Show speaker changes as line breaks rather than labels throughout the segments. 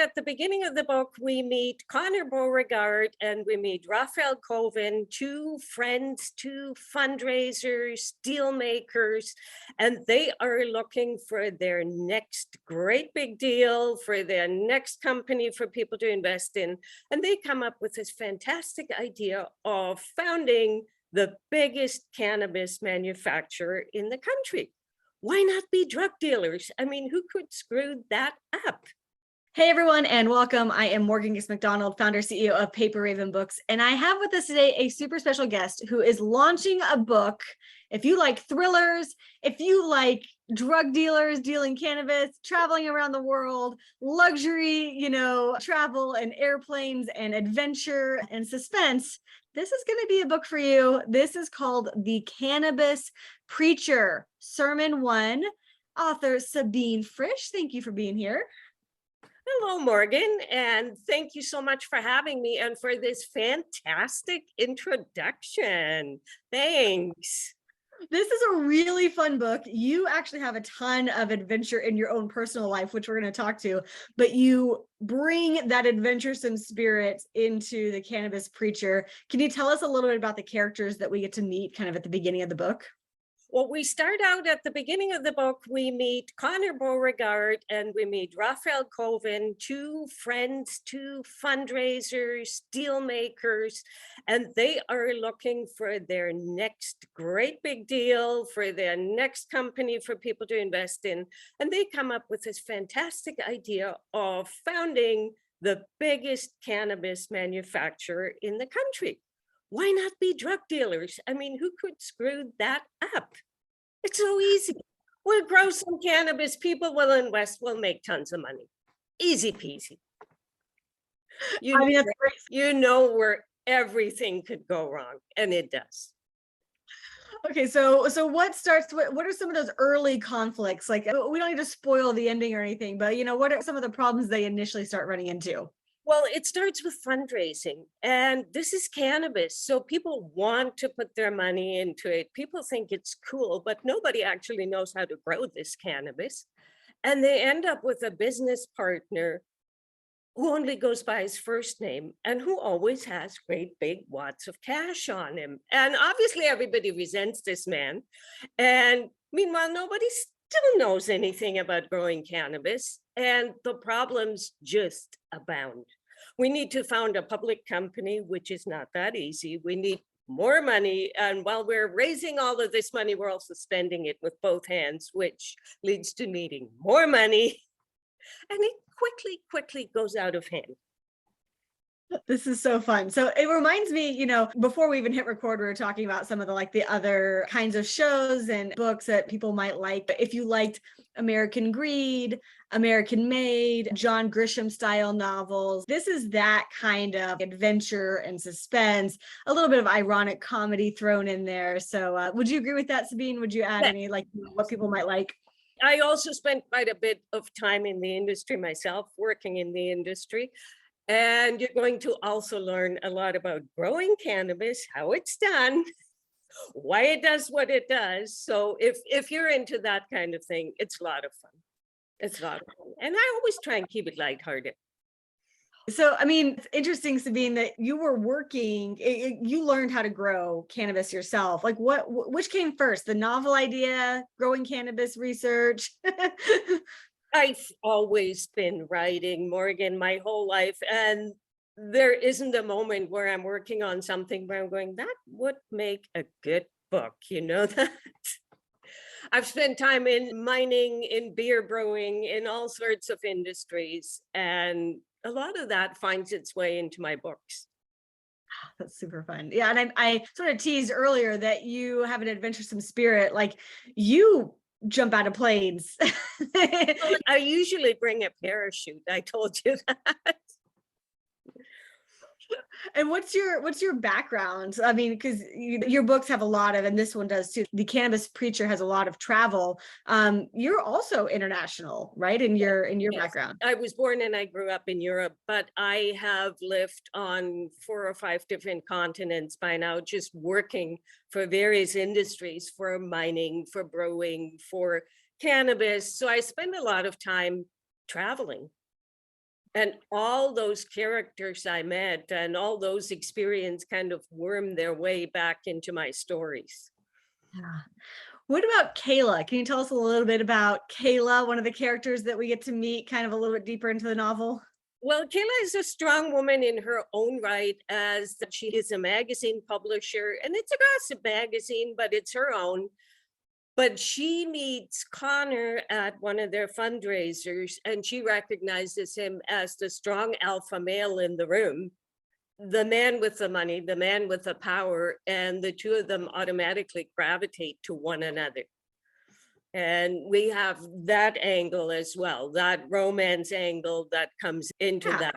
At the beginning of the book, we meet Beauregard and we meet Rafael, two friends, two fundraisers, deal makers, and they are looking for their next great big deal, for their next company for people to invest in. And they come up with this fantastic idea of founding the biggest cannabis manufacturer in the country. Why not be drug dealers? I mean, who could screw that up?
Hey everyone, and welcome. I am Morgan McDonald, founder CEO of Paper Raven Books, and I have with us today a super special guest who is launching a book. If you like thrillers, if you like drug dealers dealing cannabis, traveling around the world, luxury, travel and airplanes and adventure and suspense, this is going to be a book for you. This is called The Cannabis Preacher, Sermon 1, author Sabine Frisch. Thank you for being here.
Hello, Morgan, and thank you so much for having me and for this fantastic introduction. Thanks.
This is a really fun book. You actually have a ton of adventure in your own personal life, which we're going to talk to, but you bring that adventuresome spirit into The Cannabis Preacher. Can you tell us a little bit about the characters that we get to meet kind of at the beginning of the book?
Well, we start out at the beginning of the book, we meet Beauregard and we meet Rafael, two friends, two fundraisers, deal makers, and they are looking for their next great big deal, for their next company for people to invest in. And they come up with this fantastic idea of founding the biggest cannabis manufacturer in the country. Why not be drug dealers? I mean, who could screw that up? It's so easy. We'll grow some cannabis, people will invest, we'll make tons of money. Easy peasy. You know where everything could go wrong, and it does.
Okay, so what are some of those early conflicts? Like, we don't need to spoil the ending or anything, but what are some of the problems they initially start running into?
Well, it starts with fundraising, and this is cannabis. So people want to put their money into it. People think it's cool, but nobody actually knows how to grow this cannabis. And they end up with a business partner who only goes by his first name and who always has great big wads of cash on him. And obviously everybody resents this man. And meanwhile, nobody still knows anything about growing cannabis, and the problems just abound. We need to found a public company, which is not that easy. We need more money, and while we're raising all of this money, we're also spending it with both hands, which leads to needing more money, and it quickly goes out of hand.
This is so fun. So it reminds me, before we even hit record, we were talking about some of the other kinds of shows and books that people might like. But if you liked American Greed, American Made, John Grisham style novels, this is that kind of adventure and suspense, a little bit of ironic comedy thrown in there. So would you agree with that, Sabine? Would you add any, what people might like?
I also spent quite a bit of time in the industry myself, working in the industry. And you're going to also learn a lot about growing cannabis, how it's done, why it does what it does. So if you're into that kind of thing, it's a lot of fun. It's a lot of fun. And I always try and keep it lighthearted.
So, I mean, it's interesting, Sabine, that you were working, you learned how to grow cannabis yourself. Like which came first, the novel idea, growing cannabis research?
I've always been writing, Morgan, my whole life. And there isn't a moment where I'm working on something where I'm going, that would make a good book, you know that? I've spent time in mining, in beer brewing, in all sorts of industries. And a lot of that finds its way into my books.
That's super fun. Yeah. And I sort of teased earlier that you have an adventuresome spirit. Like, you jump out of planes.
Well, I usually bring a parachute. I told you that.
And what's your background? I mean, because your books have a lot of, and this one does too. The Cannabis Preacher has a lot of travel. You're also international, right? In your background.
I was born and I grew up in Europe, but I have lived on 4 or 5 different continents by now, just working for various industries, for mining, for brewing, for cannabis. So I spend a lot of time traveling. And all those characters I met and all those experiences kind of worm their way back into my stories.
Yeah. What about Kayla? Can you tell us a little bit about Kayla, one of the characters that we get to meet kind of a little bit deeper into the novel?
Well, Kayla is a strong woman in her own right, as she is a magazine publisher, and it's a gossip magazine, but it's her own. But she meets Connor at one of their fundraisers, and she recognizes him as the strong alpha male in the room, the man with the money, the man with the power, and the two of them automatically gravitate to one another. And we have that angle as well, that romance angle that comes into that.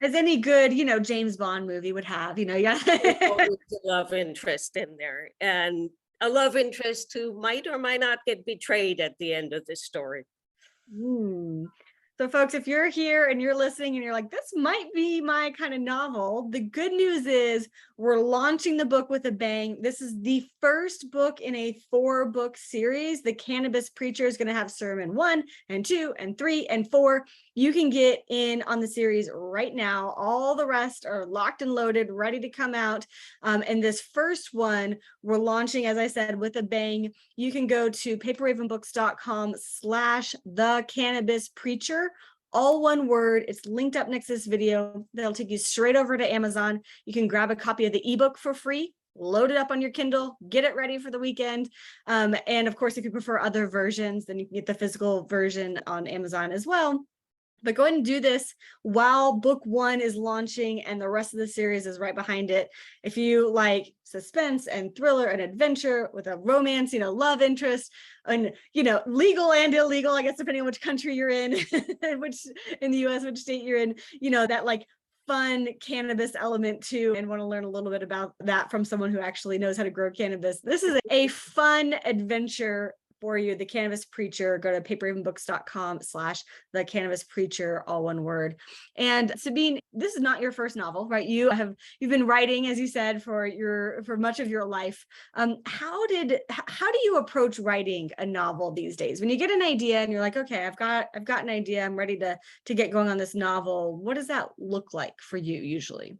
As any good, James Bond movie would have, yeah.
There's always a love interest in there, and a love interest who might or might not get betrayed at the end of the story.
So folks, if you're here and you're listening and you're like, this might be my kind of novel, the good news is we're launching the book with a bang. This is the first book in a 4-book series. The Cannabis Preacher is going to have sermon 1 and 2 and 3 and 4. You can get in on the series right now. All the rest are locked and loaded, ready to come out. And this first one, we're launching, as I said, with a bang. You can go to paperravenbooks.com/The Cannabis Preacher. All one word. It's linked up next to this video. That'll take you straight over to Amazon. You can grab a copy of the ebook for free, load it up on your Kindle, get it ready for the weekend. And of course, if you prefer other versions, then you can get the physical version on Amazon as well. But go ahead and do this while book 1 is launching and the rest of the series is right behind it. If you like suspense and thriller and adventure with a romance, love interest, and legal and illegal, I guess, depending on which country you're in, which in the US, which state you're in, that like fun cannabis element too, and want to learn a little bit about that from someone who actually knows how to grow cannabis. This is a fun adventure for you, The Cannabis Preacher. Go to paperravenbooks.com/The Cannabis Preacher, all one word. And Sabine, this is not your first novel, right? You've been writing, as you said, for much of your life. How do you approach writing a novel these days? When you get an idea and you're like, okay, I've got an idea, I'm ready to get going on this novel. What does that look like for you usually?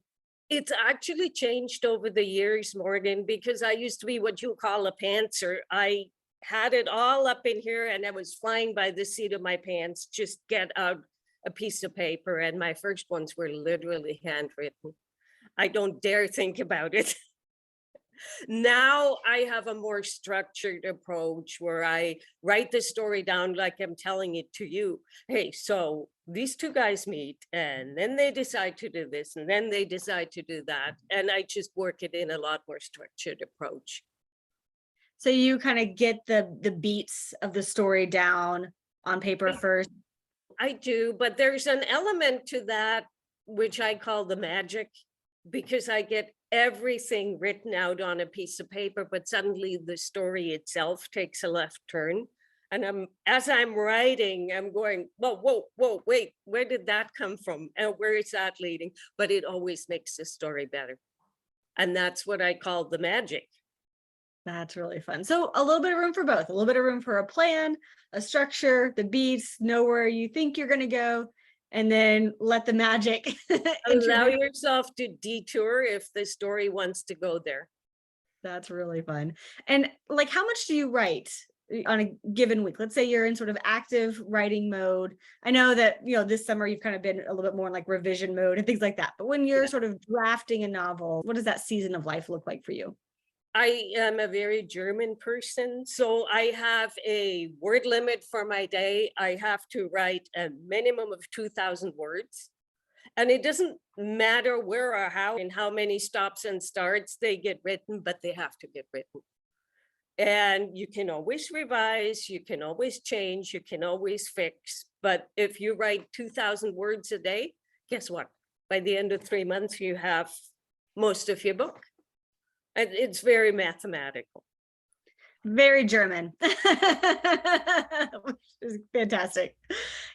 It's actually changed over the years, Morgan, because I used to be what you call a pantser. I had it all up in here and I was flying by the seat of my pants, just get out a piece of paper. And my first ones were literally handwritten. I don't dare think about it. Now I have a more structured approach where I write the story down like I'm telling it to you. Hey, so these two guys meet and then they decide to do this and then they decide to do that. And I just work it in a lot more structured approach.
So you kind of get the beats of the story down on paper first?
I do, but there's an element to that which I call the magic, because I get everything written out on a piece of paper, but suddenly the story itself takes a left turn. And as I'm writing, I'm going, whoa, wait, where did that come from? And where is that leading? But it always makes the story better. And that's what I call the magic.
That's really fun. So a little bit of room for both, a little bit of room for a plan, a structure, the beats, know where you think you're going to go, and then let the magic
allow yourself to detour if the story wants to go there.
That's really fun. And like, how much do you write on a given week? Let's say you're in sort of active writing mode. I know that, this summer you've kind of been a little bit more in like revision mode and things like that. But when you're sort of drafting a novel, what does that season of life look like for you?
I am a very German person, so I have a word limit for my day. I have to write a minimum of 2,000 words. And it doesn't matter where or how and how many stops and starts they get written, but they have to get written. And you can always revise, you can always change, you can always fix. But if you write 2,000 words a day, guess what? By the end of 3 months, you have most of your book. It's very mathematical.
Very German, which is fantastic.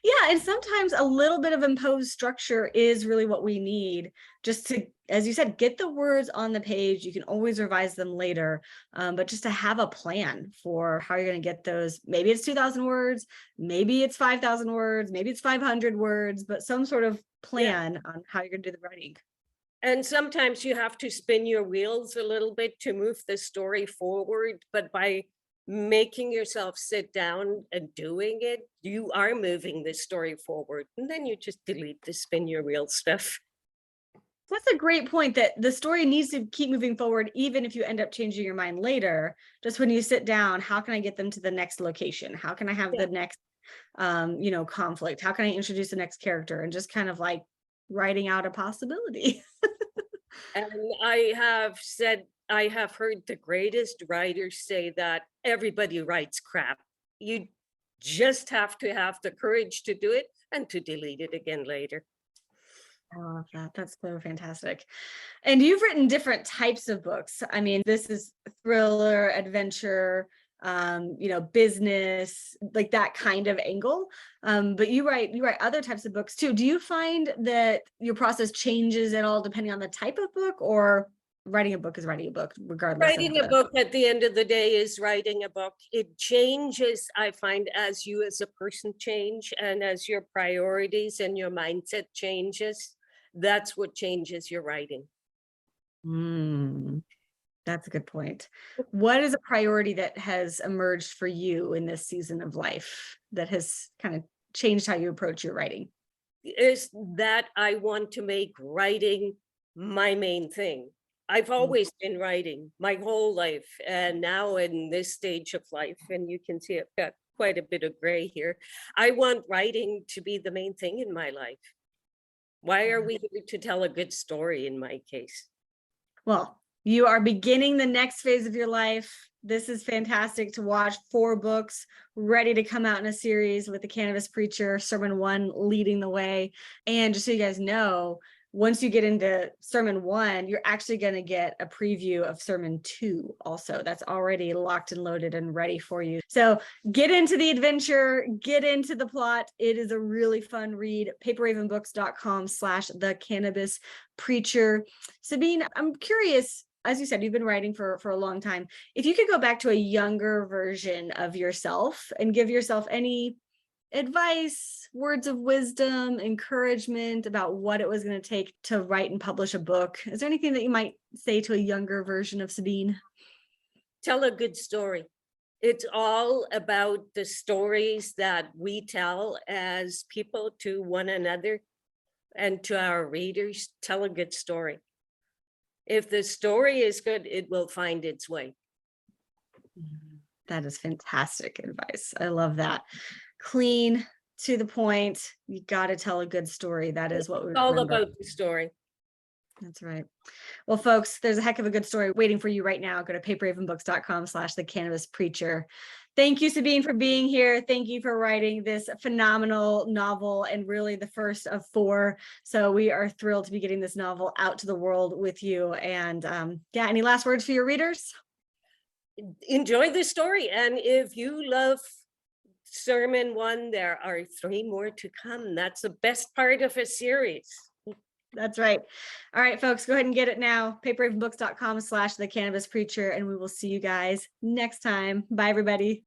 Yeah, and sometimes a little bit of imposed structure is really what we need just to as you said, get the words on the page. You can always revise them later, but just to have a plan for how you're going to get those. Maybe it's 2,000 words, maybe it's 5,000 words, maybe it's 500 words, but some sort of plan on how you're going to do the writing.
And sometimes you have to spin your wheels a little bit to move the story forward, but by making yourself sit down and doing it, you are moving the story forward. And then you just delete the spin your wheel stuff.
That's a great point, that the story needs to keep moving forward, even if you end up changing your mind later. Just when you sit down, how can I get them to the next location? How can I have the next, conflict? How can I introduce the next character? And just kind of like writing out a possibility.
And I have heard the greatest writers say that everybody writes crap. You just have to have the courage to do it and to delete it again later.
I love that. That's so fantastic. And you've written different types of books. I mean, this is thriller, adventure, business, like that kind of angle. But you write other types of books too. Do you find that your process changes at all depending on the type of book, or writing a book is writing a book regardless?
Writing a book at the end of the day is writing a book. It changes, I find, as you as a person change, and as your priorities and your mindset changes. That's what changes your writing.
That's a good point. What is a priority that has emerged for you in this season of life that has kind of changed how you approach your writing?
Is that I want to make writing my main thing. I've always been writing my whole life, and now in this stage of life, and you can see I've got quite a bit of gray here, I want writing to be the main thing in my life. Why are we here to tell a good story in my case?
Well, you are beginning the next phase of your life. This is fantastic to watch. 4 books ready to come out in a series with the Cannabis Preacher, Sermon 1 leading the way. And just so you guys know, once you get into Sermon 1, you're actually going to get a preview of Sermon 2 also. That's already locked and loaded and ready for you. So get into the adventure, get into the plot. It is a really fun read. paperravenbooks.com/The Cannabis Preacher. Sabine, I'm curious, as you said, you've been writing for a long time. If you could go back to a younger version of yourself and give yourself any advice, words of wisdom, encouragement about what it was going to take to write and publish a book, is there anything that you might say to a younger version of Sabine?
Tell a good story. It's all about the stories that we tell as people to one another and to our readers. Tell a good story. If the story is good, it will find its way.
That is fantastic advice. I love that. Clean, to the point. You got to tell a good story. That is what we're
all about the story.
That's right. Well, folks, there's a heck of a good story waiting for you right now. Go to paperravenbooks.com/The Cannabis Preacher. Thank you, Sabine, for being here. Thank you for writing this phenomenal novel, and really the first of 4. So we are thrilled to be getting this novel out to the world with you. And any last words for your readers?
Enjoy the story. And if you love Sermon 1, there are 3 more to come. That's the best part of a series.
That's right. All right, folks, go ahead and get it now. paperravenbooks.com/The Cannabis Preacher, and we will see you guys next time. Bye, everybody.